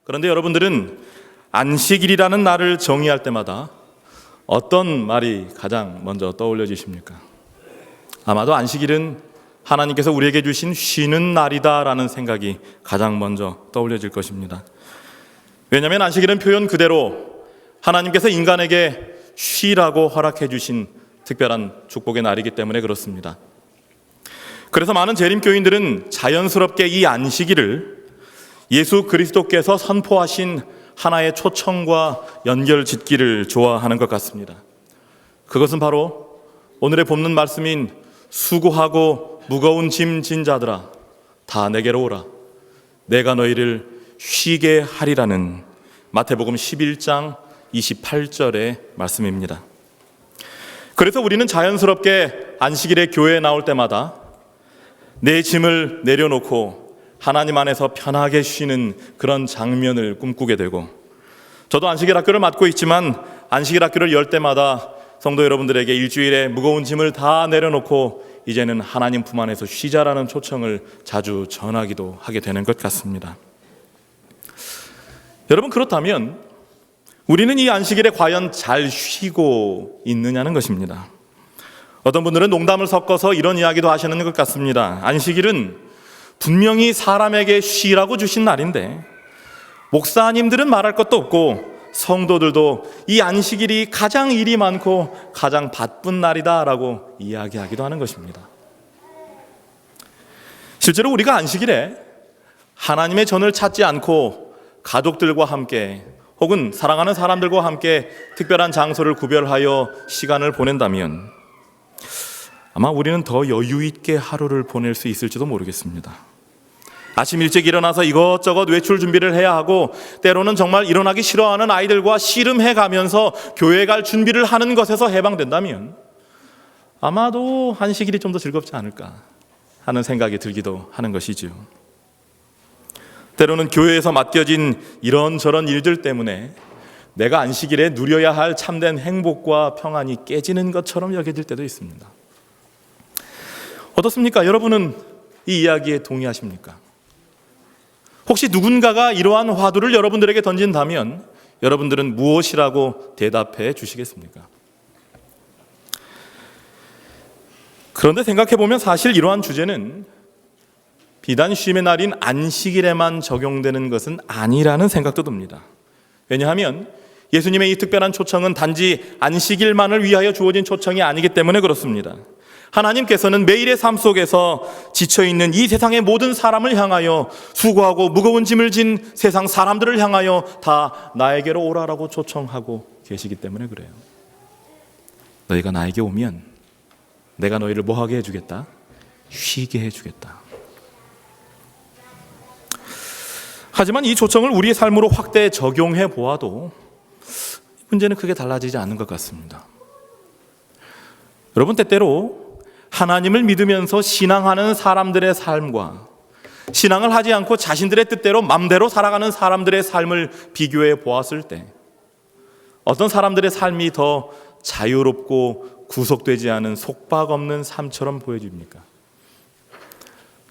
그런데 여러분들은 안식일이라는 날을 정의할 때마다 어떤 말이 가장 먼저 떠올려지십니까? 아마도 안식일은 하나님께서 우리에게 주신 쉬는 날이다라는 생각이 가장 먼저 떠올려질 것입니다. 왜냐하면 안식일은 표현 그대로 하나님께서 인간에게 쉬라고 허락해 주신 특별한 축복의 날이기 때문에 그렇습니다. 그래서 많은 재림교인들은 자연스럽게 이 안식일을 예수 그리스도께서 선포하신 하나의 초청과 연결짓기를 좋아하는 것 같습니다. 그것은 바로 오늘의 본문 말씀인 수고하고 무거운 짐 진 자들아 다 내게로 오라 내가 너희를 쉬게 하리라는 마태복음 11장 28절의 말씀입니다. 그래서 우리는 자연스럽게 안식일에 교회에 나올 때마다 내 짐을 내려놓고 하나님 안에서 편하게 쉬는 그런 장면을 꿈꾸게 되고, 저도 안식일 학교를 맡고 있지만 안식일 학교를 열 때마다 성도 여러분들에게 일주일에 무거운 짐을 다 내려놓고 이제는 하나님 품 안에서 쉬자라는 초청을 자주 전하기도 하게 되는 것 같습니다. 여러분, 그렇다면 우리는 이 안식일에 과연 잘 쉬고 있느냐는 것입니다. 어떤 분들은 농담을 섞어서 이런 이야기도 하시는 것 같습니다. 안식일은 분명히 사람에게 쉬라고 주신 날인데 목사님들은 말할 것도 없고 성도들도 이 안식일이 가장 일이 많고 가장 바쁜 날이다라고 이야기하기도 하는 것입니다. 실제로 우리가 안식일에 하나님의 전을 찾지 않고 가족들과 함께 혹은 사랑하는 사람들과 함께 특별한 장소를 구별하여 시간을 보낸다면 아마 우리는 더 여유 있게 하루를 보낼 수 있을지도 모르겠습니다. 아침 일찍 일어나서 이것저것 외출 준비를 해야 하고 때로는 정말 일어나기 싫어하는 아이들과 씨름해 가면서 교회 갈 준비를 하는 것에서 해방된다면 아마도 안식일이 좀 더 즐겁지 않을까 하는 생각이 들기도 하는 것이지요. 때로는 교회에서 맡겨진 이런저런 일들 때문에 내가 안식일에 누려야 할 참된 행복과 평안이 깨지는 것처럼 여겨질 때도 있습니다. 어떻습니까? 여러분은 이 이야기에 동의하십니까? 혹시 누군가가 이러한 화두를 여러분들에게 던진다면 여러분들은 무엇이라고 대답해 주시겠습니까? 그런데 생각해보면 사실 이러한 주제는 비단 쉼의 날인 안식일에만 적용되는 것은 아니라는 생각도 듭니다. 왜냐하면 예수님의 이 특별한 초청은 단지 안식일만을 위하여 주어진 초청이 아니기 때문에 그렇습니다. 하나님께서는 매일의 삶 속에서 지쳐있는 이 세상의 모든 사람을 향하여, 수고하고 무거운 짐을 진 세상 사람들을 향하여 다 나에게로 오라라고 초청하고 계시기 때문에 그래요. 너희가 나에게 오면 내가 너희를 뭐하게 해주겠다? 쉬게 해주겠다. 하지만 이 초청을 우리의 삶으로 확대 적용해 보아도 문제는 크게 달라지지 않는 것 같습니다. 여러분, 때때로 하나님을 믿으면서 신앙하는 사람들의 삶과 신앙을 하지 않고 자신들의 뜻대로 맘대로 살아가는 사람들의 삶을 비교해 보았을 때 어떤 사람들의 삶이 더 자유롭고 구속되지 않은 속박 없는 삶처럼 보여집니까?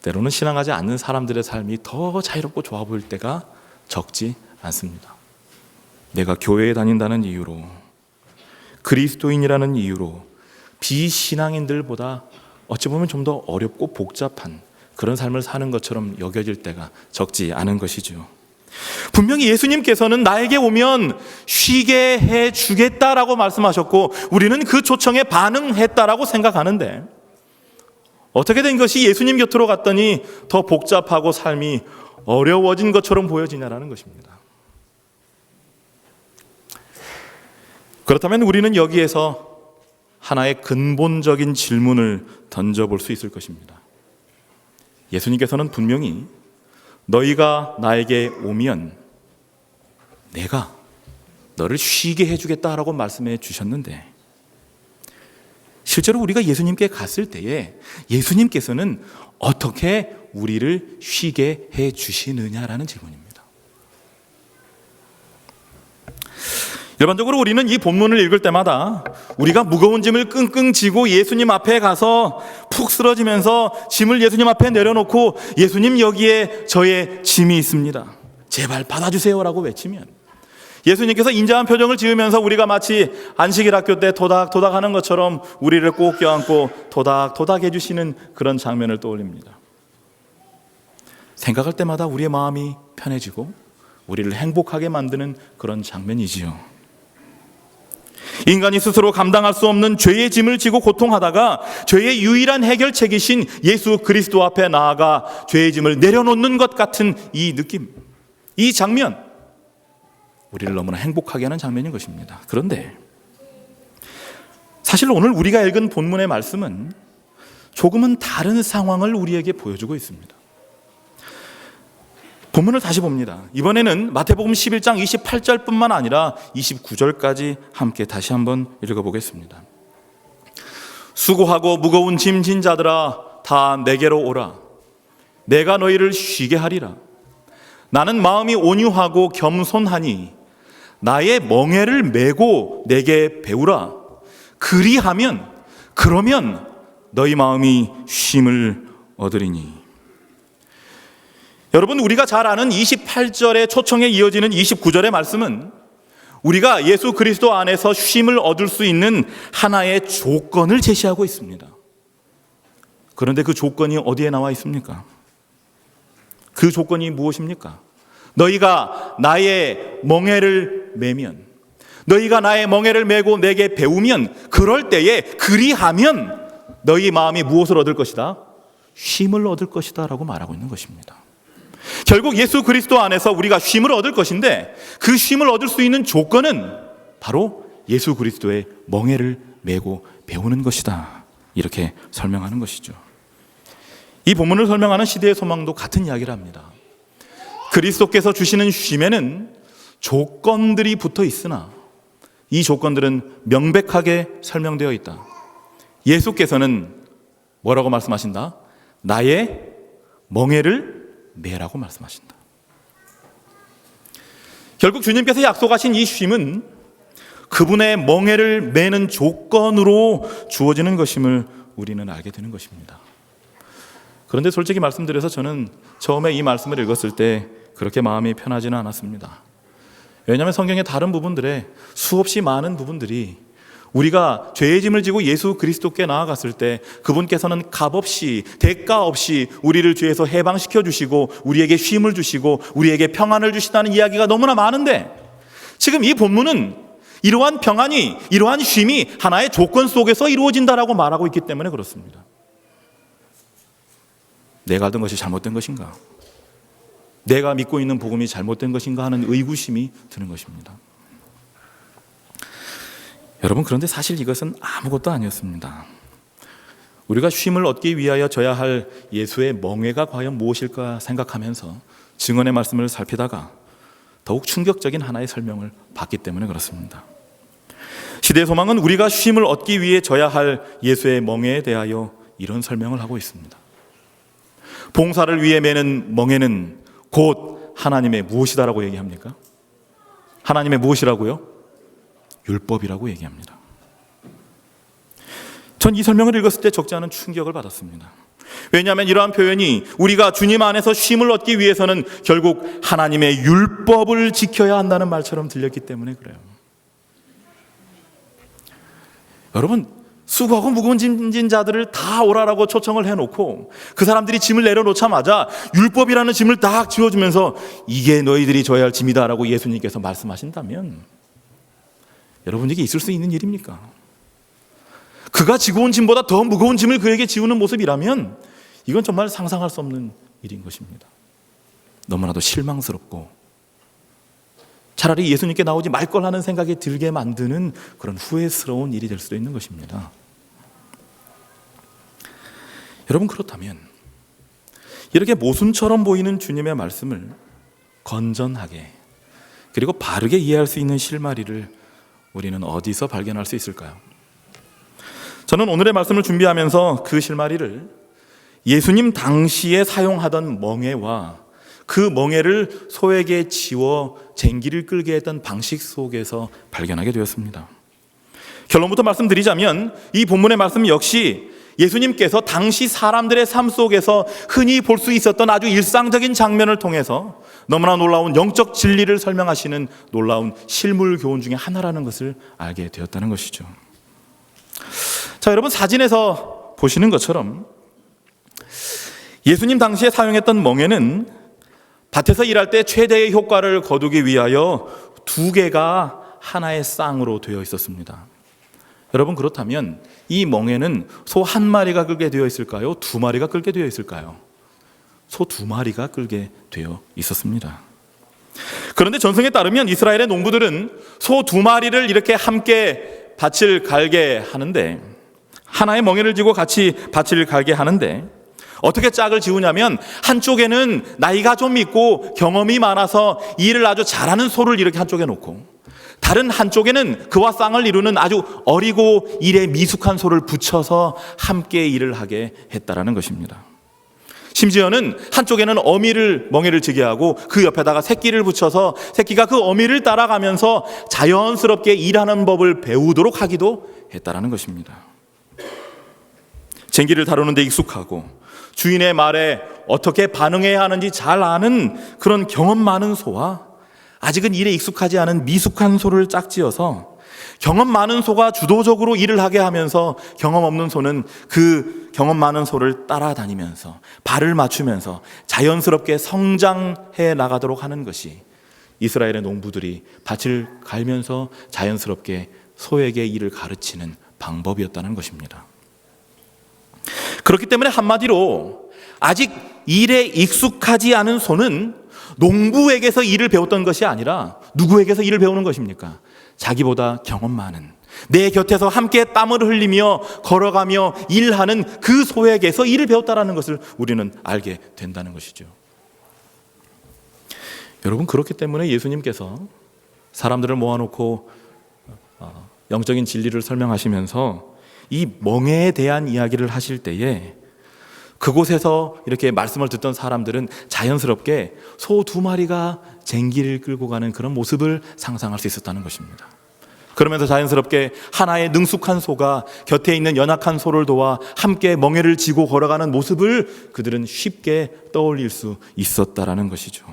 때로는 신앙하지 않는 사람들의 삶이 더 자유롭고 좋아 보일 때가 적지 않습니다. 내가 교회에 다닌다는 이유로, 그리스도인이라는 이유로 비신앙인들보다 어찌 보면 좀 더 어렵고 복잡한 그런 삶을 사는 것처럼 여겨질 때가 적지 않은 것이죠. 분명히 예수님께서는 나에게 오면 쉬게 해주겠다라고 말씀하셨고 우리는 그 초청에 반응했다라고 생각하는데 어떻게 된 것이 예수님 곁으로 갔더니 더 복잡하고 삶이 어려워진 것처럼 보여지냐라는 것입니다. 그렇다면 우리는 여기에서 하나의 근본적인 질문을 던져볼 수 있을 것입니다. 예수님께서는 분명히 너희가 나에게 오면 내가 너를 쉬게 해주겠다라고 말씀해 주셨는데 실제로 우리가 예수님께 갔을 때에 예수님께서는 어떻게 우리를 쉬게 해주시느냐라는 질문입니다. 일반적으로 우리는 이 본문을 읽을 때마다 우리가 무거운 짐을 끙끙 지고 예수님 앞에 가서 푹 쓰러지면서 짐을 예수님 앞에 내려놓고 예수님 여기에 저의 짐이 있습니다. 제발 받아주세요라고 외치면 예수님께서 인자한 표정을 지으면서 우리가 마치 안식일 학교 때 토닥토닥 하는 것처럼 우리를 꼭 껴안고 토닥토닥 해주시는 그런 장면을 떠올립니다. 생각할 때마다 우리의 마음이 편해지고 우리를 행복하게 만드는 그런 장면이지요. 인간이 스스로 감당할 수 없는 죄의 짐을 지고 고통하다가 죄의 유일한 해결책이신 예수 그리스도 앞에 나아가 죄의 짐을 내려놓는 것 같은 이 느낌, 이 장면, 우리를 너무나 행복하게 하는 장면인 것입니다. 그런데 사실 오늘 우리가 읽은 본문의 말씀은 조금은 다른 상황을 우리에게 보여주고 있습니다. 본문을 다시 봅니다. 이번에는 마태복음 11장 28절뿐만 아니라 29절까지 함께 다시 한번 읽어보겠습니다. 수고하고 무거운 짐 진 자들아 다 내게로 오라. 내가 너희를 쉬게 하리라. 나는 마음이 온유하고 겸손하니 나의 멍에를 메고 내게 배우라. 그러면 너희 마음이 쉼을 얻으리니. 여러분, 우리가 잘 아는 28절의 초청에 이어지는 29절의 말씀은 우리가 예수 그리스도 안에서 쉼을 얻을 수 있는 하나의 조건을 제시하고 있습니다. 그런데 그 조건이 어디에 나와 있습니까? 그 조건이 무엇입니까? 너희가 나의 멍에를 메면, 너희가 나의 멍에를 메고 내게 배우면, 그럴 때에 그리하면 너희 마음이 무엇을 얻을 것이다? 쉼을 얻을 것이다 라고 말하고 있는 것입니다. 결국 예수 그리스도 안에서 우리가 쉼을 얻을 것인데 그 쉼을 얻을 수 있는 조건은 바로 예수 그리스도의 멍에를 메고 배우는 것이다, 이렇게 설명하는 것이죠. 이 본문을 설명하는 시대의 소망도 같은 이야기를 합니다. 그리스도께서 주시는 쉼에는 조건들이 붙어 있으나 이 조건들은 명백하게 설명되어 있다. 예수께서는 뭐라고 말씀하신다? 나의 멍에를 메라고 말씀하신다. 결국 주님께서 약속하신 이 쉼은 그분의 멍에를 메는 조건으로 주어지는 것임을 우리는 알게 되는 것입니다. 그런데 솔직히 말씀드려서 저는 처음에 이 말씀을 읽었을 때 그렇게 마음이 편하지는 않았습니다. 왜냐하면 성경의 다른 부분들에 수없이 많은 부분들이 우리가 죄의 짐을 지고 예수 그리스도께 나아갔을 때 그분께서는 값없이, 대가 없이 우리를 죄에서 해방시켜 주시고 우리에게 쉼을 주시고 우리에게 평안을 주시다는 이야기가 너무나 많은데, 지금 이 본문은 이러한 평안이, 이러한 쉼이 하나의 조건 속에서 이루어진다라고 말하고 있기 때문에 그렇습니다. 내가 알던 것이 잘못된 것인가? 내가 믿고 있는 복음이 잘못된 것인가 하는 의구심이 드는 것입니다. 여러분, 그런데 사실 이것은 아무것도 아니었습니다. 우리가 쉼을 얻기 위하여 져야 할 예수의 멍에가 과연 무엇일까 생각하면서 증언의 말씀을 살피다가 더욱 충격적인 하나의 설명을 받기 때문에 그렇습니다. 시대의 소망은 우리가 쉼을 얻기 위해 져야 할 예수의 멍에에 대하여 이런 설명을 하고 있습니다. 봉사를 위해 매는 멍에는 곧 하나님의 무엇이다라고 얘기합니까? 하나님의 무엇이라고요? 율법이라고 얘기합니다. 전 이 설명을 읽었을 때 적지 않은 충격을 받았습니다. 왜냐하면 이러한 표현이 우리가 주님 안에서 쉼을 얻기 위해서는 결국 하나님의 율법을 지켜야 한다는 말처럼 들렸기 때문에 그래요. 여러분, 수고하고 무거운 짐진 자들을 다 오라라고 초청을 해놓고 그 사람들이 짐을 내려놓자마자 율법이라는 짐을 딱 지워주면서 이게 너희들이 져야 할 짐이다라고 예수님께서 말씀하신다면 여러분, 이게 있을 수 있는 일입니까? 그가 지고 온 짐보다 더 무거운 짐을 그에게 지우는 모습이라면 이건 정말 상상할 수 없는 일인 것입니다. 너무나도 실망스럽고 차라리 예수님께 나오지 말 걸 하는 생각이 들게 만드는 그런 후회스러운 일이 될 수도 있는 것입니다. 여러분, 그렇다면 이렇게 모순처럼 보이는 주님의 말씀을 건전하게 그리고 바르게 이해할 수 있는 실마리를 우리는 어디서 발견할 수 있을까요? 저는 오늘의 말씀을 준비하면서 그 실마리를 예수님 당시에 사용하던 멍에와 그 멍에를 소에게 지워 쟁기를 끌게 했던 방식 속에서 발견하게 되었습니다. 결론부터 말씀드리자면 이 본문의 말씀 역시 예수님께서 당시 사람들의 삶 속에서 흔히 볼 수 있었던 아주 일상적인 장면을 통해서 너무나 놀라운 영적 진리를 설명하시는 놀라운 실물 교훈 중에 하나라는 것을 알게 되었다는 것이죠. 자, 여러분, 사진에서 보시는 것처럼 예수님 당시에 사용했던 멍에는 밭에서 일할 때 최대의 효과를 거두기 위하여 2개가 하나의 쌍으로 되어 있었습니다. 여러분, 그렇다면 이 멍에는 소 1마리가 끌게 되어 있을까요? 2마리가 끌게 되어 있을까요? 소 2마리가 끌게 되어 있었습니다. 그런데 전승에 따르면 이스라엘의 농부들은 소 2마리를 이렇게 함께 밭을 갈게 하는데, 하나의 멍에를 지고 같이 밭을 갈게 하는데, 어떻게 짝을 지우냐면 한쪽에는 나이가 좀 있고 경험이 많아서 일을 아주 잘하는 소를 이렇게 한쪽에 놓고, 다른 한쪽에는 그와 쌍을 이루는 아주 어리고 일에 미숙한 소를 붙여서 함께 일을 하게 했다라는 것입니다. 심지어는 한쪽에는 멍에를 지게 하고 그 옆에다가 새끼를 붙여서 새끼가 그 어미를 따라가면서 자연스럽게 일하는 법을 배우도록 하기도 했다라는 것입니다. 쟁기를 다루는 데 익숙하고 주인의 말에 어떻게 반응해야 하는지 잘 아는 그런 경험 많은 소와 아직은 일에 익숙하지 않은 미숙한 소를 짝지어서 경험 많은 소가 주도적으로 일을 하게 하면서 경험 없는 소는 그 경험 많은 소를 따라다니면서 발을 맞추면서 자연스럽게 성장해 나가도록 하는 것이 이스라엘의 농부들이 밭을 갈면서 자연스럽게 소에게 일을 가르치는 방법이었다는 것입니다. 그렇기 때문에 한마디로 아직 일에 익숙하지 않은 소는 농부에게서 일을 배웠던 것이 아니라 누구에게서 일을 배우는 것입니까? 자기보다 경험 많은, 내 곁에서 함께 땀을 흘리며 걸어가며 일하는 그 소에게서 일을 배웠다는 것을 우리는 알게 된다는 것이죠. 여러분, 그렇기 때문에 예수님께서 사람들을 모아놓고 영적인 진리를 설명하시면서 이 멍에에 대한 이야기를 하실 때에 그곳에서 이렇게 말씀을 듣던 사람들은 자연스럽게 소 2마리가 쟁기를 끌고 가는 그런 모습을 상상할 수 있었다는 것입니다. 그러면서 자연스럽게 하나의 능숙한 소가 곁에 있는 연약한 소를 도와 함께 멍에를 지고 걸어가는 모습을 그들은 쉽게 떠올릴 수 있었다라는 것이죠.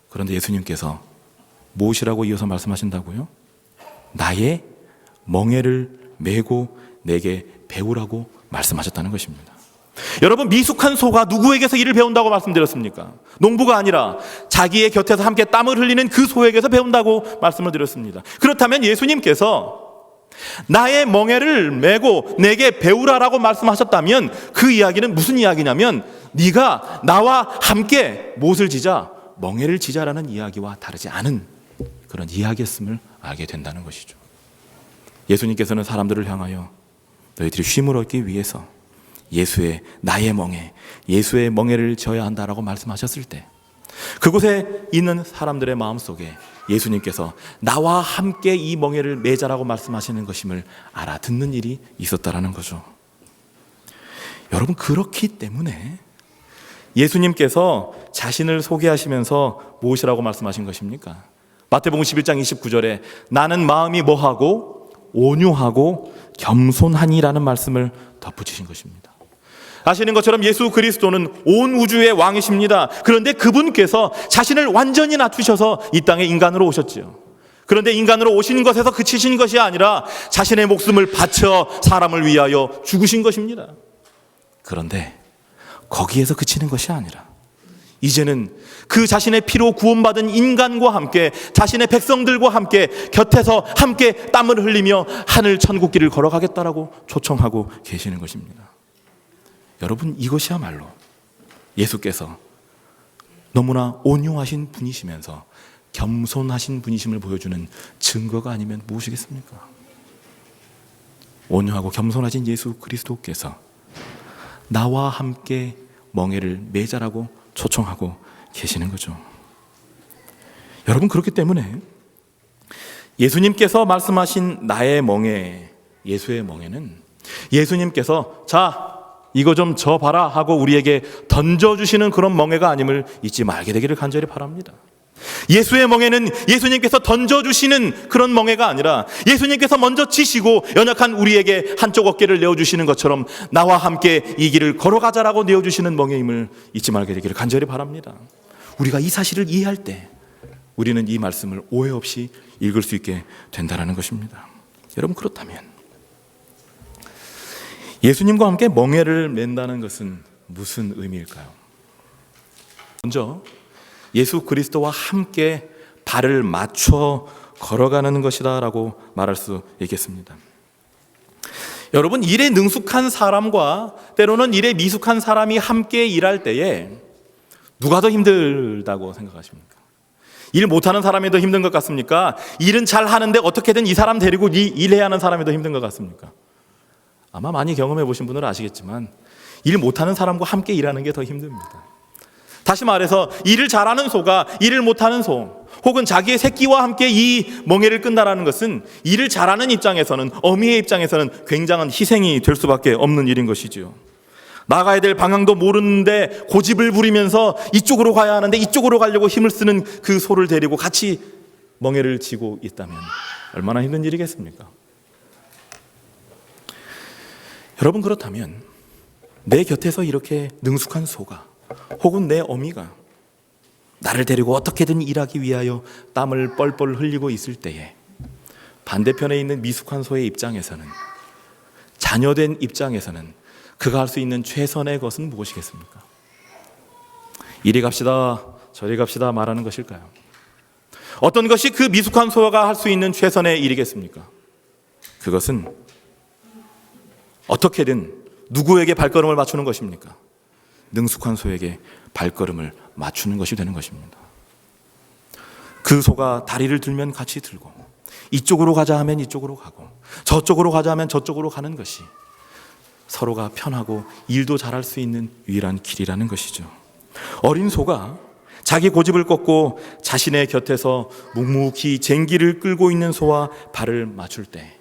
그런데 예수님께서 무엇이라고 이어서 말씀하신다고요? 나의 멍에를 메고 내게 배우라고 말씀하셨다는 것입니다. 여러분, 미숙한 소가 누구에게서 일을 배운다고 말씀드렸습니까? 농부가 아니라 자기의 곁에서 함께 땀을 흘리는 그 소에게서 배운다고 말씀을 드렸습니다. 그렇다면 예수님께서 나의 멍에를 메고 내게 배우라라고 말씀하셨다면 그 이야기는 무슨 이야기냐면 네가 나와 함께 무엇을 지자? 멍에를 지자라는 이야기와 다르지 않은 그런 이야기였음을 알게 된다는 것이죠. 예수님께서는 사람들을 향하여 너희들이 쉼을 얻기 위해서 나의 멍에, 예수의 멍에를 져야 한다라고 말씀하셨을 때 그곳에 있는 사람들의 마음속에 예수님께서 나와 함께 이 멍에를 매자라고 말씀하시는 것임을 알아듣는 일이 있었다라는 거죠. 여러분, 그렇기 때문에 예수님께서 자신을 소개하시면서 무엇이라고 말씀하신 것입니까? 마태복음 11장 29절에 나는 마음이 뭐하고 온유하고 겸손하니라는 말씀을 덧붙이신 것입니다. 아시는 것처럼 예수 그리스도는 온 우주의 왕이십니다. 그런데 그분께서 자신을 완전히 낮추셔서 이 땅에 인간으로 오셨지요. 그런데 인간으로 오신 것에서 그치신 것이 아니라 자신의 목숨을 바쳐 사람을 위하여 죽으신 것입니다. 그런데 거기에서 그치는 것이 아니라 이제는 그 자신의 피로 구원받은 인간과 함께 자신의 백성들과 함께 곁에서 함께 땀을 흘리며 하늘 천국길을 걸어가겠다라고 초청하고 계시는 것입니다. 여러분, 이것이야말로 예수께서 너무나 온유하신 분이시면서 겸손하신 분이심을 보여주는 증거가 아니면 무엇이겠습니까? 온유하고 겸손하신 예수 그리스도께서 나와 함께 멍에를 매자라고 초청하고 계시는 거죠. 여러분, 그렇기 때문에 예수님께서 말씀하신 나의 멍에, 예수의 멍에는 예수님께서 자 이거 좀 져봐라 하고 우리에게 던져주시는 그런 멍에가 아님을 잊지 말게 되기를 간절히 바랍니다. 예수의 멍에는 예수님께서 던져주시는 그런 멍에가 아니라 예수님께서 먼저 치시고 연약한 우리에게 한쪽 어깨를 내어주시는 것처럼 나와 함께 이 길을 걸어가자라고 내어주시는 멍에임을 잊지 말게 되기를 간절히 바랍니다. 우리가 이 사실을 이해할 때 우리는 이 말씀을 오해 없이 읽을 수 있게 된다는 것입니다. 여러분, 그렇다면 예수님과 함께 멍에를 맨다는 것은 무슨 의미일까요? 먼저 예수 그리스도와 함께 발을 맞춰 걸어가는 것이다 라고 말할 수 있겠습니다. 여러분, 일에 능숙한 사람과 때로는 일에 미숙한 사람이 함께 일할 때에 누가 더 힘들다고 생각하십니까? 일 못하는 사람이 더 힘든 것 같습니까? 일은 잘 하는데 어떻게든 이 사람 데리고 일해야 하는 사람이 더 힘든 것 같습니까? 아마 많이 경험해 보신 분들은 아시겠지만 일 못하는 사람과 함께 일하는 게 더 힘듭니다. 다시 말해서 일을 잘하는 소가 일을 못하는 소, 혹은 자기의 새끼와 함께 이 멍에를 끈다라는 것은 일을 잘하는 입장에서는, 어미의 입장에서는 굉장한 희생이 될 수밖에 없는 일인 것이지요. 나가야 될 방향도 모르는데 고집을 부리면서 이쪽으로 가야 하는데 이쪽으로 가려고 힘을 쓰는 그 소를 데리고 같이 멍에를 지고 있다면 얼마나 힘든 일이겠습니까? 여러분, 그렇다면 내 곁에서 이렇게 능숙한 소가 혹은 내 어미가 나를 데리고 어떻게든 일하기 위하여 땀을 뻘뻘 흘리고 있을 때에 반대편에 있는 미숙한 소의 입장에서는, 자녀된 입장에서는 그가 할 수 있는 최선의 것은 무엇이겠습니까? 이리 갑시다 저리 갑시다 말하는 것일까요? 어떤 것이 그 미숙한 소가 할 수 있는 최선의 일이겠습니까? 그것은 어떻게든 누구에게 발걸음을 맞추는 것입니까? 능숙한 소에게 발걸음을 맞추는 것이 되는 것입니다. 그 소가 다리를 들면 같이 들고, 이쪽으로 가자 하면 이쪽으로 가고, 저쪽으로 가자 하면 저쪽으로 가는 것이 서로가 편하고 일도 잘할 수 있는 유일한 길이라는 것이죠. 어린 소가 자기 고집을 꺾고 자신의 곁에서 묵묵히 쟁기를 끌고 있는 소와 발을 맞출 때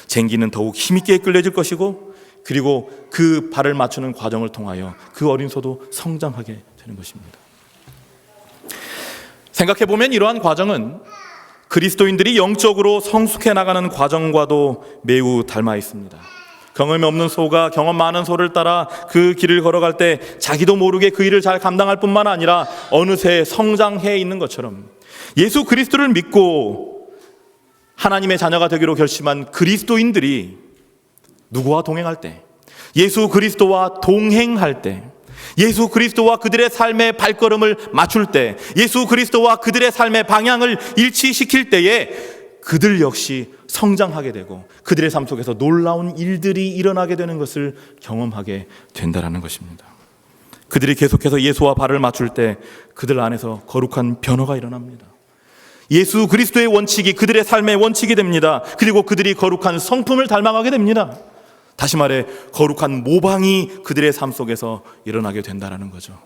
쟁기는 더욱 힘있게 끌려질 것이고, 그리고 그 발을 맞추는 과정을 통하여 그 어린 소도 성장하게 되는 것입니다. 생각해보면 이러한 과정은 그리스도인들이 영적으로 성숙해 나가는 과정과도 매우 닮아 있습니다. 경험이 없는 소가 경험 많은 소를 따라 그 길을 걸어갈 때 자기도 모르게 그 일을 잘 감당할 뿐만 아니라 어느새 성장해 있는 것처럼, 예수 그리스도를 믿고 하나님의 자녀가 되기로 결심한 그리스도인들이 누구와 동행할 때, 예수 그리스도와 동행할 때, 예수 그리스도와 그들의 삶의 발걸음을 맞출 때, 예수 그리스도와 그들의 삶의 방향을 일치시킬 때에 그들 역시 성장하게 되고 그들의 삶 속에서 놀라운 일들이 일어나게 되는 것을 경험하게 된다는 것입니다. 그들이 계속해서 예수와 발을 맞출 때 그들 안에서 거룩한 변화가 일어납니다. 예수 그리스도의 원칙이 그들의 삶의 원칙이 됩니다. 그리고 그들이 거룩한 성품을 닮아가게 됩니다. 다시 말해 거룩한 모방이 그들의 삶 속에서 일어나게 된다는 거죠.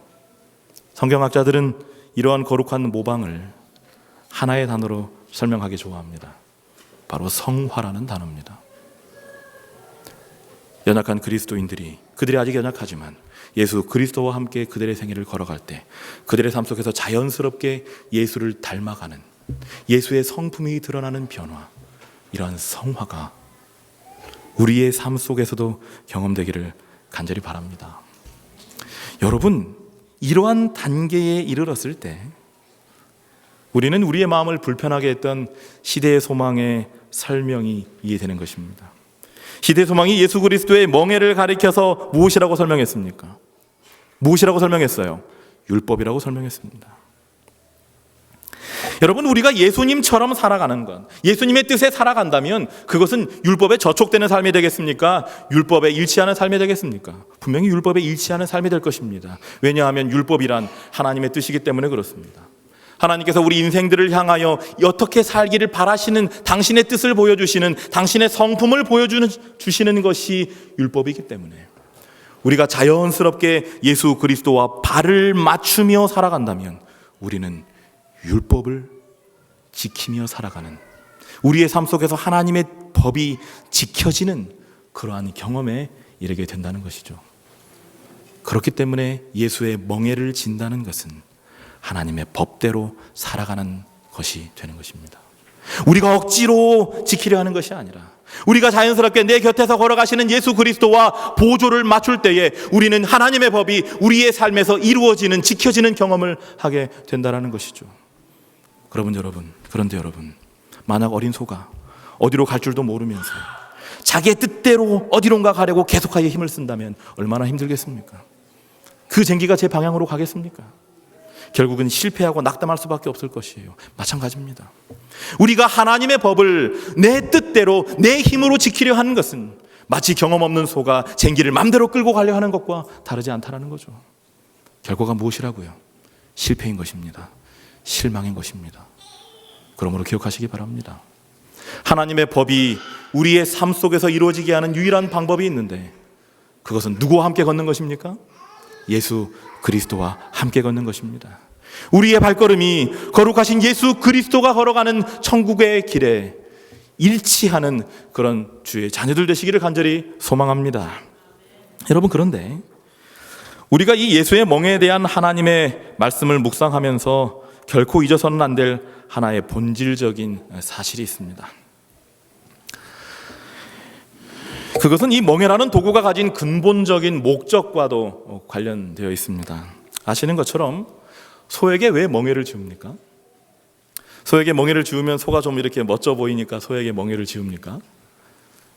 성경학자들은 이러한 거룩한 모방을 하나의 단어로 설명하기 좋아합니다. 바로 성화라는 단어입니다. 연약한 그리스도인들이, 그들이 아직 연약하지만 예수 그리스도와 함께 그들의 생애를 걸어갈 때 그들의 삶 속에서 자연스럽게 예수를 닮아가는, 예수의 성품이 드러나는 변화, 이러한 성화가 우리의 삶 속에서도 경험되기를 간절히 바랍니다. 여러분, 이러한 단계에 이르렀을 때 우리는 우리의 마음을 불편하게 했던 시대의 소망의 설명이 이해되는 것입니다. 시대의 소망이 예수 그리스도의 멍에를 가리켜서 무엇이라고 설명했습니까? 무엇이라고 설명했어요? 율법이라고 설명했습니다. 여러분, 우리가 예수님처럼 살아가는 것, 예수님의 뜻에 살아간다면 그것은 율법에 저촉되는 삶이 되겠습니까? 율법에 일치하는 삶이 되겠습니까? 분명히 율법에 일치하는 삶이 될 것입니다. 왜냐하면 율법이란 하나님의 뜻이기 때문에 그렇습니다. 하나님께서 우리 인생들을 향하여 어떻게 살기를 바라시는 당신의 뜻을 보여주시는, 당신의 성품을 보여주시는 것이 율법이기 때문에 우리가 자연스럽게 예수 그리스도와 발을 맞추며 살아간다면 우리는 율법을 지키며 살아가는, 우리의 삶 속에서 하나님의 법이 지켜지는 그러한 경험에 이르게 된다는 것이죠. 그렇기 때문에 예수의 멍에를 진다는 것은 하나님의 법대로 살아가는 것이 되는 것입니다. 우리가 억지로 지키려 하는 것이 아니라 우리가 자연스럽게 내 곁에서 걸어가시는 예수 그리스도와 보조를 맞출 때에 우리는 하나님의 법이 우리의 삶에서 이루어지는, 지켜지는 경험을 하게 된다는 것이죠. 그런데 여러분, 만약 어린 소가 어디로 갈 줄도 모르면서 자기의 뜻대로 어디론가 가려고 계속하여 힘을 쓴다면 얼마나 힘들겠습니까? 그 쟁기가 제 방향으로 가겠습니까? 결국은 실패하고 낙담할 수밖에 없을 것이에요. 마찬가지입니다. 우리가 하나님의 법을 내 뜻대로 내 힘으로 지키려 하는 것은 마치 경험 없는 소가 쟁기를 맘대로 끌고 가려 하는 것과 다르지 않다는 거죠. 결과가 무엇이라고요? 실패인 것입니다. 실망인 것입니다. 그러므로 기억하시기 바랍니다. 하나님의 법이 우리의 삶 속에서 이루어지게 하는 유일한 방법이 있는데 그것은 누구와 함께 걷는 것입니까? 예수 그리스도와 함께 걷는 것입니다. 우리의 발걸음이 거룩하신 예수 그리스도가 걸어가는 천국의 길에 일치하는 그런 주의 자녀들 되시기를 간절히 소망합니다. 여러분, 그런데 우리가 이 예수의 멍에에 대한 하나님의 말씀을 묵상하면서 결코 잊어서는 안 될 하나의 본질적인 사실이 있습니다. 그것은 이 멍에라는 도구가 가진 근본적인 목적과도 관련되어 있습니다. 아시는 것처럼 소에게 왜 멍에를 지웁니까? 소에게 멍에를 지우면 소가 좀 이렇게 멋져 보이니까 소에게 멍에를 지웁니까?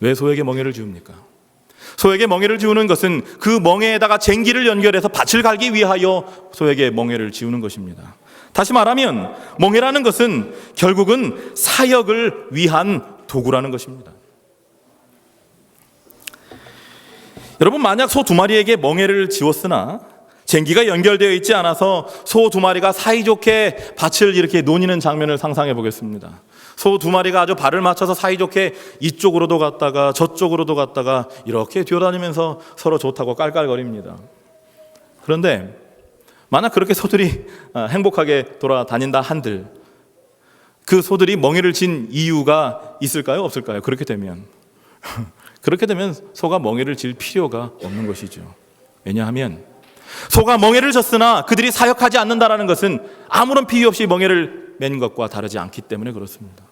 왜 소에게 멍에를 지웁니까? 소에게 멍에를 지우는 것은 그 멍에에다가 쟁기를 연결해서 밭을 갈기 위하여 소에게 멍에를 지우는 것입니다. 다시 말하면 멍에라는 것은 결국은 사역을 위한 도구라는 것입니다. 여러분, 만약 소 두 마리에게 멍에를 지웠으나 쟁기가 연결되어 있지 않아서 소 두 마리가 사이좋게 밭을 이렇게 노니는 장면을 상상해 보겠습니다. 소 두 마리가 아주 발을 맞춰서 사이좋게 이쪽으로도 갔다가 저쪽으로도 갔다가 이렇게 뛰어다니면서 서로 좋다고 깔깔거립니다. 그런데 만약 그렇게 소들이 행복하게 돌아다닌다 한들 그 소들이 멍에를 진 이유가 있을까요? 없을까요? 그렇게 되면 소가 멍에를 질 필요가 없는 것이죠. 왜냐하면 소가 멍에를 졌으나 그들이 사역하지 않는다는 것은 아무런 피해 없이 멍에를 맨 것과 다르지 않기 때문에 그렇습니다.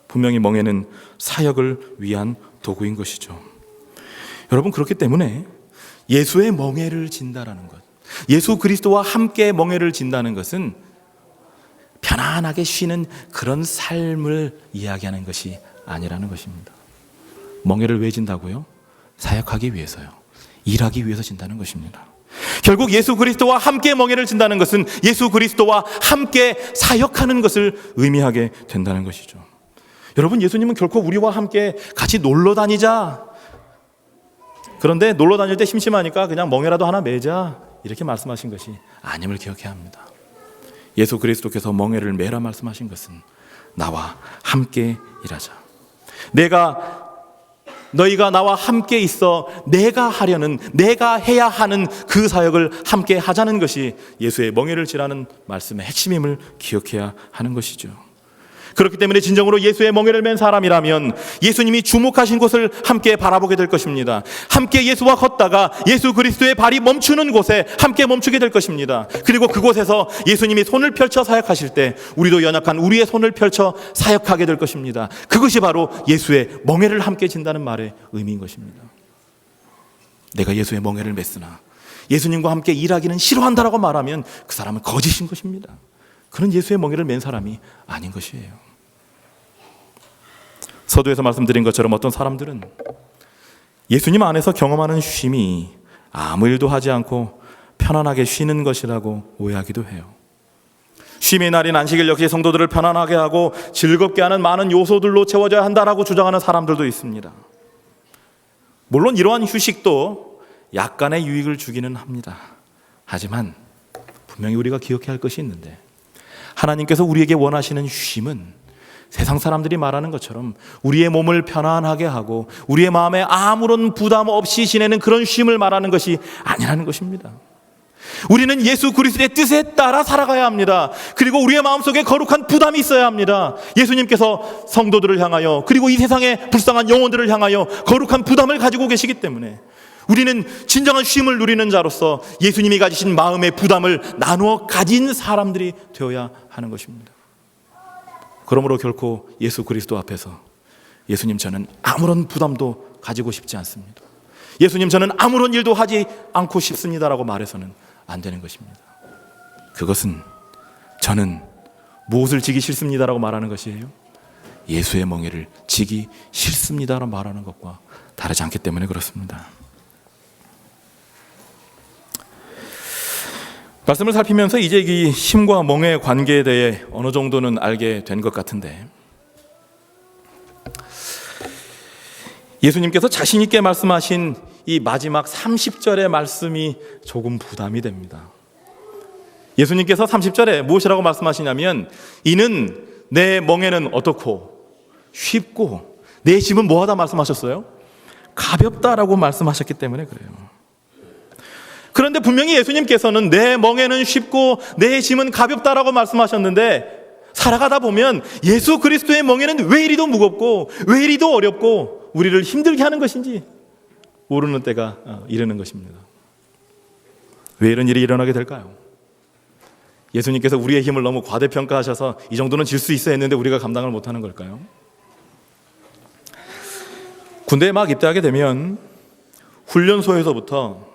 분명히 멍에는 사역을 위한 도구인 것이죠. 여러분, 그렇기 때문에 예수의 멍에를 진다라는 것, 예수 그리스도와 함께 멍에를 진다는 것은 편안하게 쉬는 그런 삶을 이야기하는 것이 아니라는 것입니다. 멍에를 왜 진다고요? 사역하기 위해서요. 일하기 위해서 진다는 것입니다. 결국 예수 그리스도와 함께 멍에를 진다는 것은 예수 그리스도와 함께 사역하는 것을 의미하게 된다는 것이죠. 여러분, 예수님은 결코 우리와 함께 같이 놀러 다니자, 그런데 놀러 다닐 때 심심하니까 그냥 멍에라도 하나 매자, 이렇게 말씀하신 것이 아님을 기억해야 합니다. 예수 그리스도께서 멍에를 매라 말씀하신 것은 나와 함께 일하자. 너희가 나와 함께 있어 내가 해야 하는 그 사역을 함께 하자는 것이 예수의 멍에를 지라는 말씀의 핵심임을 기억해야 하는 것이죠. 그렇기 때문에 진정으로 예수의 멍에를 맨 사람이라면 예수님이 주목하신 곳을 함께 바라보게 될 것입니다. 함께 예수와 걷다가 예수 그리스도의 발이 멈추는 곳에 함께 멈추게 될 것입니다. 그리고 그곳에서 예수님이 손을 펼쳐 사역하실 때 우리도 연약한 우리의 손을 펼쳐 사역하게 될 것입니다. 그것이 바로 예수의 멍에를 함께 진다는 말의 의미인 것입니다. 내가 예수의 멍에를 맸으나 예수님과 함께 일하기는 싫어한다라고 말하면 그 사람은 거짓인 것입니다. 그런 예수의 멍에를 맨 사람이 아닌 것이에요. 서두에서 말씀드린 것처럼 어떤 사람들은 예수님 안에서 경험하는 쉼이 아무 일도 하지 않고 편안하게 쉬는 것이라고 오해하기도 해요. 쉼의 날인 안식일 역시 성도들을 편안하게 하고 즐겁게 하는 많은 요소들로 채워져야 한다라고 주장하는 사람들도 있습니다. 물론 이러한 휴식도 약간의 유익을 주기는 합니다. 하지만 분명히 우리가 기억해야 할 것이 있는데, 하나님께서 우리에게 원하시는 쉼은 세상 사람들이 말하는 것처럼 우리의 몸을 편안하게 하고 우리의 마음에 아무런 부담 없이 지내는 그런 쉼을 말하는 것이 아니라는 것입니다. 우리는 예수 그리스도의 뜻에 따라 살아가야 합니다. 그리고 우리의 마음속에 거룩한 부담이 있어야 합니다. 예수님께서 성도들을 향하여, 그리고 이 세상의 불쌍한 영혼들을 향하여 거룩한 부담을 가지고 계시기 때문에 우리는 진정한 쉼을 누리는 자로서 예수님이 가지신 마음의 부담을 나누어 가진 사람들이 되어야 하는 것입니다. 그러므로 결코 예수 그리스도 앞에서 예수님, 저는 아무런 부담도 가지고 싶지 않습니다, 예수님, 저는 아무런 일도 하지 않고 싶습니다라고 말해서는 안 되는 것입니다. 그것은 저는 무엇을 지기 싫습니다라고 말하는 것이에요? 예수의 멍에를 지기 싫습니다라고 말하는 것과 다르지 않기 때문에 그렇습니다. 말씀을 살피면서 이제 이 힘과 멍의 관계에 대해 어느 정도는 알게 된 것 같은데, 예수님께서 자신 있게 말씀하신 이 마지막 30절의 말씀이 조금 부담이 됩니다. 예수님께서 30절에 무엇이라고 말씀하시냐면, 이는 내 멍에는 어떻고 쉽고 내 짐은 뭐하다 말씀하셨어요? 가볍다라고 말씀하셨기 때문에 그래요. 그런데 분명히 예수님께서는 내 멍에는 쉽고 내 짐은 가볍다라고 말씀하셨는데, 살아가다 보면 예수 그리스도의 멍에는 왜 이리도 무겁고 왜 이리도 어렵고 우리를 힘들게 하는 것인지 모르는 때가 이르는 것입니다. 왜 이런 일이 일어나게 될까요? 예수님께서 우리의 힘을 너무 과대평가하셔서 이 정도는 질 수 있어 했는데 우리가 감당을 못하는 걸까요? 군대에 막 입대하게 되면 훈련소에서부터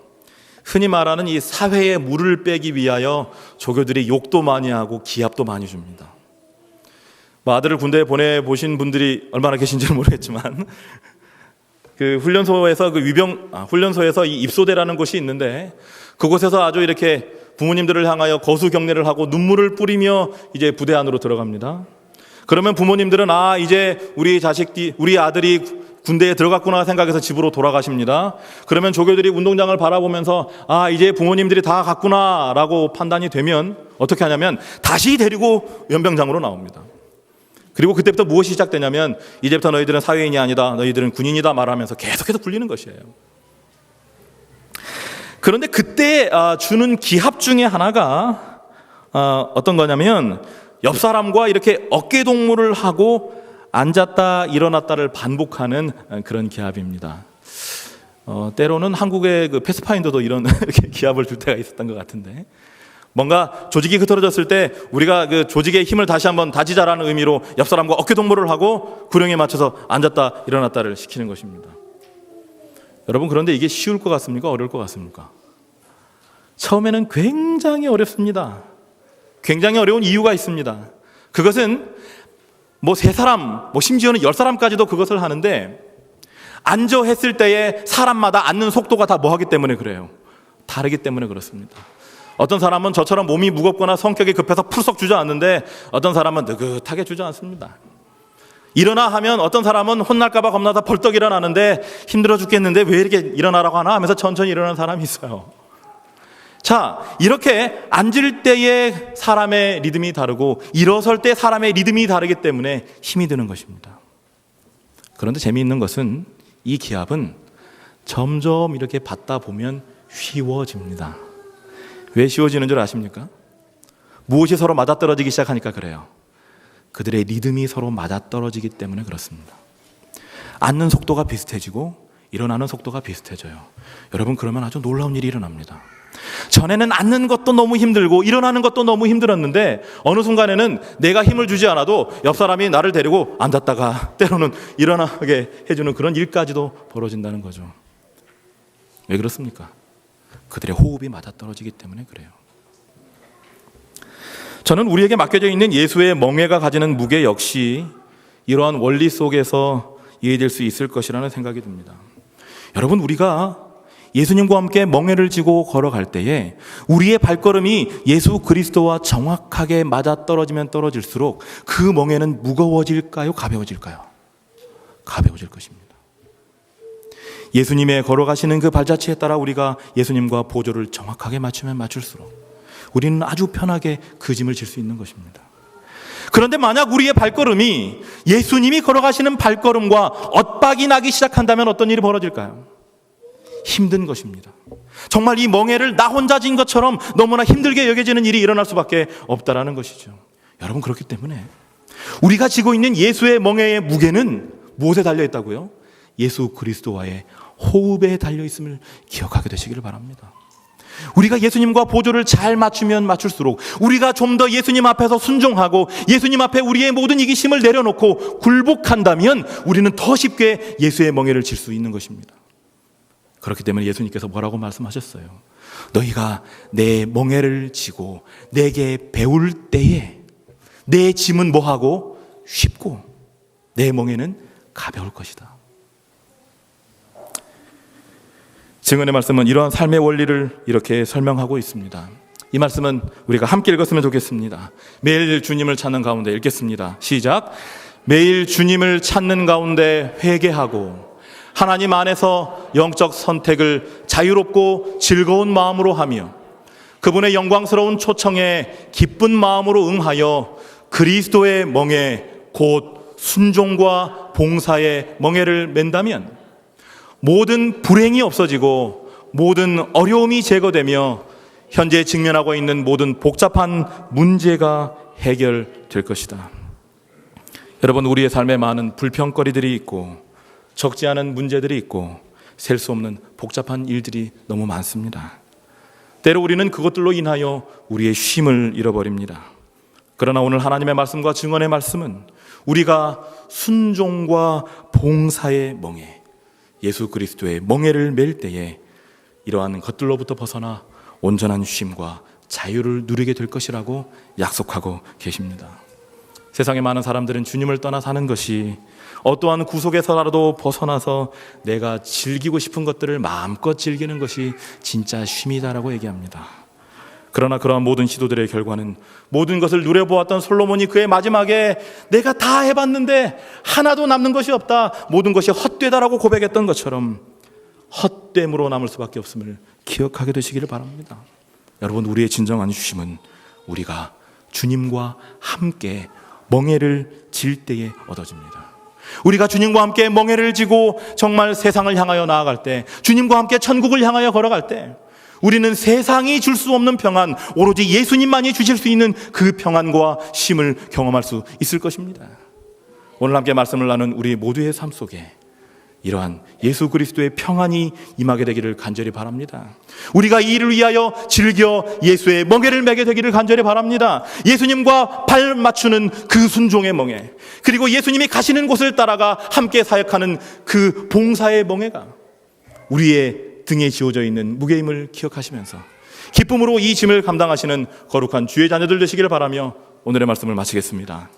흔히 말하는 이 사회의 물을 빼기 위하여 조교들이 욕도 많이 하고 기합도 많이 줍니다. 아들을 군대에 보내보신 분들이 얼마나 계신지는 모르겠지만, 그 훈련소에서 훈련소에서 이 입소대라는 곳이 있는데, 그곳에서 아주 이렇게 부모님들을 향하여 거수 경례를 하고 눈물을 뿌리며 이제 부대 안으로 들어갑니다. 그러면 부모님들은 이제 우리 아들이 군대에 들어갔구나 생각해서 집으로 돌아가십니다. 그러면 조교들이 운동장을 바라보면서 이제 부모님들이 다 갔구나 라고 판단이 되면 어떻게 하냐면 다시 데리고 연병장으로 나옵니다. 그리고 그때부터 무엇이 시작되냐면, 이제부터 너희들은 사회인이 아니다, 너희들은 군인이다 말하면서 계속해서 굴리는 것이에요. 그런데 그때 주는 기합 중에 하나가 어떤 거냐면, 옆 사람과 이렇게 어깨 동무를 하고 앉았다 일어났다를 반복하는 그런 기합입니다. 때로는 한국의 그 패스파인더도 이런 기합을 줄 때가 있었던 것 같은데, 뭔가 조직이 흐트러졌을 때 우리가 그 조직의 힘을 다시 한번 다지자라는 의미로 옆 사람과 어깨 동무를 하고 구령에 맞춰서 앉았다 일어났다를 시키는 것입니다. 여러분, 그런데 이게 쉬울 것 같습니까? 어려울 것 같습니까? 처음에는 굉장히 어렵습니다. 굉장히 어려운 이유가 있습니다. 그것은 3사람, 심지어는 10사람까지도 그것을 하는데, 앉아 했을 때에 사람마다 앉는 속도가 다 뭐하기 때문에 그래요? 다르기 때문에 그렇습니다. 어떤 사람은 저처럼 몸이 무겁거나 성격이 급해서 풀썩 주저앉는데, 어떤 사람은 느긋하게 주저앉습니다. 일어나 하면 어떤 사람은 혼날까봐 겁나서 벌떡 일어나는데, 힘들어 죽겠는데 왜 이렇게 일어나라고 하나 하면서 천천히 일어나는 사람이 있어요. 자, 이렇게 앉을 때의 사람의 리듬이 다르고 일어설 때 사람의 리듬이 다르기 때문에 힘이 드는 것입니다. 그런데 재미있는 것은 이 기합은 점점 이렇게 받다 보면 쉬워집니다. 왜 쉬워지는 줄 아십니까? 무엇이 서로 맞아떨어지기 시작하니까 그래요. 그들의 리듬이 서로 맞아떨어지기 때문에 그렇습니다. 앉는 속도가 비슷해지고 일어나는 속도가 비슷해져요. 여러분, 그러면 아주 놀라운 일이 일어납니다. 전에는 앉는 것도 너무 힘들고 일어나는 것도 너무 힘들었는데, 어느 순간에는 내가 힘을 주지 않아도 옆 사람이 나를 데리고 앉았다가 때로는 일어나게 해주는 그런 일까지도 벌어진다는 거죠. 왜 그렇습니까? 그들의 호흡이 맞아떨어지기 때문에 그래요. 저는 우리에게 맡겨져 있는 예수의 멍에가 가지는 무게 역시 이러한 원리 속에서 이해될 수 있을 것이라는 생각이 듭니다. 여러분, 우리가 예수님과 함께 멍에를 지고 걸어갈 때에 우리의 발걸음이 예수 그리스도와 정확하게 맞아떨어지면 떨어질수록 그 멍에는 무거워질까요? 가벼워질까요? 가벼워질 것입니다. 예수님의 걸어가시는 그 발자취에 따라 우리가 예수님과 보조를 정확하게 맞추면 맞출수록 우리는 아주 편하게 그 짐을 질 수 있는 것입니다. 그런데 만약 우리의 발걸음이 예수님이 걸어가시는 발걸음과 엇박이 나기 시작한다면 어떤 일이 벌어질까요? 힘든 것입니다. 정말 이 멍에를 나 혼자 진 것처럼 너무나 힘들게 여겨지는 일이 일어날 수밖에 없다라는 것이죠. 여러분, 그렇기 때문에 우리가 지고 있는 예수의 멍에의 무게는 무엇에 달려 있다고요? 예수 그리스도와의 호흡에 달려 있음을 기억하게 되시기를 바랍니다. 우리가 예수님과 보조를 잘 맞추면 맞출수록, 우리가 좀 더 예수님 앞에서 순종하고 예수님 앞에 우리의 모든 이기심을 내려놓고 굴복한다면 우리는 더 쉽게 예수의 멍에를 질 수 있는 것입니다. 그렇기 때문에 예수님께서 뭐라고 말씀하셨어요? 너희가 내 멍에를 지고 내게 배울 때에 내 짐은 뭐하고? 쉽고 내 멍에는 가벼울 것이다. 증언의 말씀은 이러한 삶의 원리를 이렇게 설명하고 있습니다. 이 말씀은 우리가 함께 읽었으면 좋겠습니다. 매일 주님을 찾는 가운데 읽겠습니다. 시작. 매일 주님을 찾는 가운데 회개하고 하나님 안에서 영적 선택을 자유롭고 즐거운 마음으로 하며 그분의 영광스러운 초청에 기쁜 마음으로 응하여 그리스도의 멍에 곧 순종과 봉사의 멍에를 맨다면 모든 불행이 없어지고 모든 어려움이 제거되며 현재 직면하고 있는 모든 복잡한 문제가 해결될 것이다. 여러분, 우리의 삶에 많은 불평거리들이 있고 적지 않은 문제들이 있고 셀 수 없는 복잡한 일들이 너무 많습니다. 때로 우리는 그것들로 인하여 우리의 쉼을 잃어버립니다. 그러나 오늘 하나님의 말씀과 증언의 말씀은 우리가 순종과 봉사의 멍에, 예수 그리스도의 멍에를 맬 때에 이러한 것들로부터 벗어나 온전한 쉼과 자유를 누리게 될 것이라고 약속하고 계십니다. 세상에 많은 사람들은 주님을 떠나 사는 것이 어떠한 구속에서라도 벗어나서 내가 즐기고 싶은 것들을 마음껏 즐기는 것이 진짜 쉼이다라고 얘기합니다. 그러나 그러한 모든 시도들의 결과는 모든 것을 누려보았던 솔로몬이 그의 마지막에 내가 다 해봤는데 하나도 남는 것이 없다, 모든 것이 헛되다라고 고백했던 것처럼 헛됨으로 남을 수밖에 없음을 기억하게 되시기를 바랍니다. 여러분, 우리의 진정한 쉼은 우리가 주님과 함께 멍에를 질 때에 얻어집니다. 우리가 주님과 함께 멍에를 지고 정말 세상을 향하여 나아갈 때, 주님과 함께 천국을 향하여 걸어갈 때 우리는 세상이 줄 수 없는 평안, 오로지 예수님만이 주실 수 있는 그 평안과 쉼을 경험할 수 있을 것입니다. 오늘 함께 말씀을 나눈 우리 모두의 삶 속에 이러한 예수 그리스도의 평안이 임하게 되기를 간절히 바랍니다. 우리가 이 일을 위하여 즐겨 예수의 멍에를 매게 되기를 간절히 바랍니다. 예수님과 발 맞추는 그 순종의 멍에, 그리고 예수님이 가시는 곳을 따라가 함께 사역하는 그 봉사의 멍에가 우리의 등에 지어져 있는 무게임을 기억하시면서 기쁨으로 이 짐을 감당하시는 거룩한 주의 자녀들 되시기를 바라며 오늘의 말씀을 마치겠습니다.